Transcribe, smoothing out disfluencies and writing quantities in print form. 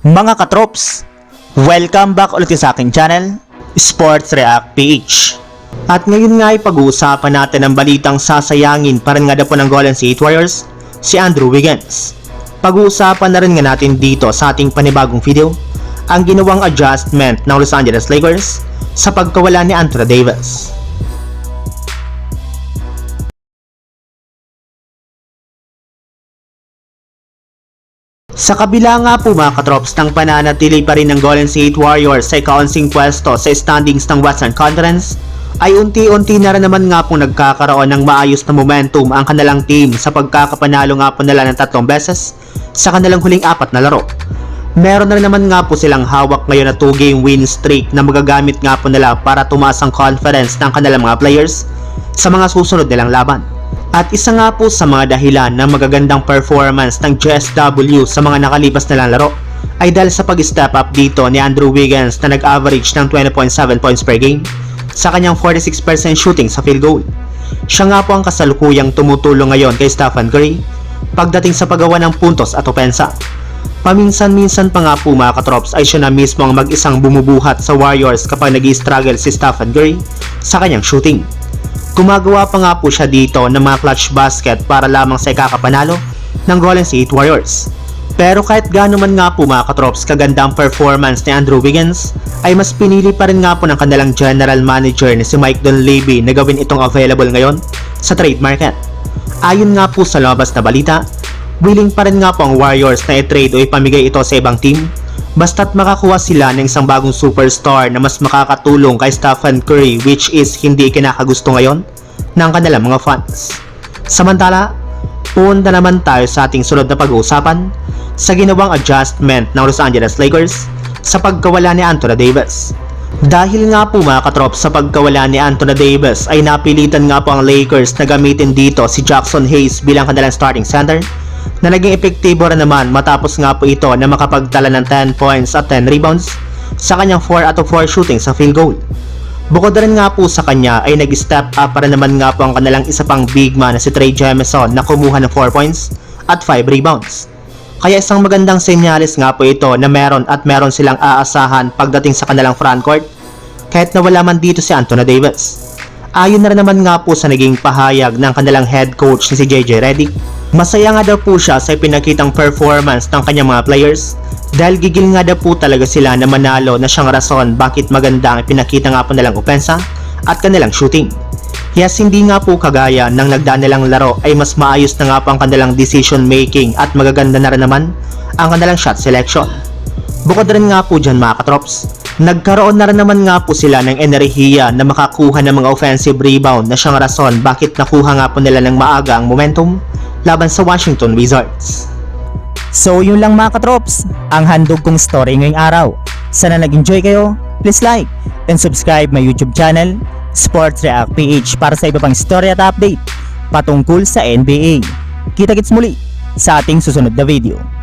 Mga katrops, welcome back ulit sa aking channel, Sports React PH. At ngayon nga ay pag-uusapan natin ang balitang sasayangin pa rin nga po ng Golden State Warriors, si Andrew Wiggins. Pag-uusapan na rin nga natin dito sa ating panibagong video, ang ginawang adjustment ng Los Angeles Lakers sa pagkawala ni Anthony Davis. Sa kabila nga po mga katrops ng pananatili pa rin ng Golden State Warriors sa ika-11 pwesto sa standings ng Western Conference, ay unti-unti na rin naman nga po nagkakaroon ng maayos na momentum ang kanilang team sa pagkakapanalo nga po nila ng 3 beses sa kanilang huling 4 na laro. Meron na rin naman nga po silang hawak ngayon na 2-game win streak na magagamit nga po nila para tumaas ang confidence ng kanilang mga players sa mga susunod nilang laban. At isa nga po sa mga dahilan ng magagandang performance ng GSW sa mga nakalipas nilang laro ay dahil sa pag-step up dito ni Andrew Wiggins na nag-average ng 20.7 points per game sa kanyang 46% shooting sa field goal. Siya nga po ang kasalukuyang tumutulong ngayon kay Stephen Curry pagdating sa paggawa ng puntos at opensa. Paminsan-minsan pa nga po mga katrops ay siya na mismo ang mag-isang bumubuhat sa Warriors kapag nag-i-struggle si Stephen Curry sa kanyang shooting. Gumagawa pa nga po siya dito ng mga clutch basket para lamang sa ikakapanalo ng Golden State Warriors. Pero kahit gaano man nga po mga katrops kaganda ang performance ni Andrew Wiggins, ay mas pinili pa rin nga po ng kanilang general manager na si Mike Dunleavy na gawin itong available ngayon sa trade market. Ayon nga po sa lumabas na balita, willing pa rin nga po ang Warriors na i-trade o ipamigay ito sa ibang team basta't makakuha sila ng isang bagong superstar na mas makakatulong kay Stephen Curry, which is hindi kinakagusto ngayon ng kanilang mga fans. Samantala, punta naman tayo sa ating sunod na pag-uusapan sa ginawang adjustment ng Los Angeles Lakers sa pagkawala ni Anthony Davis. Dahil nga po mga katrop sa pagkawala ni Anthony Davis ay napilitan nga po ang Lakers na gamitin dito si Jackson Hayes bilang kanilang starting center na naging epektibo rin naman matapos nga po ito na makapagtala ng 10 points at 10 rebounds sa kanyang 4 out of 4 shooting sa field goal. Bukod rin nga po sa kanya ay nag-step up para naman nga po ang kanilang isa pang big man na si Trey Jemison na kumuha ng 4 points at 5 rebounds. Kaya isang magandang senyales nga po ito na meron silang aasahan pagdating sa kanilang frontcourt kahit na wala man dito si Anthony Davis. Ayon na rin naman nga po sa naging pahayag ng kanilang head coach na si JJ Redick, masaya nga daw po siya sa ipinakitang performance ng kanyang mga players dahil gigil nga daw po talaga sila na manalo na siyang rason bakit maganda ang ipinakita nga po nilang opensa at kanilang shooting. Yes, hindi nga po kagaya ng nagdaan nilang laro ay mas maayos na nga po ang kanilang decision making at magaganda na rin naman ang kanilang shot selection. Bukod rin nga po dyan mga katrops, nagkaroon na rin naman nga po sila ng enerhiya na makakuha ng mga offensive rebound na siyang rason bakit nakuha nga po nila ng maaga ang momentum laban sa Washington Wizards. So yun lang mga katrops, ang handog kong story ngayong araw. Sana nag-enjoy kayo, please like and subscribe my YouTube channel, Sports React PH, para sa iba pang story at update patungkol sa NBA. Kita-kits muli sa ating susunod na video.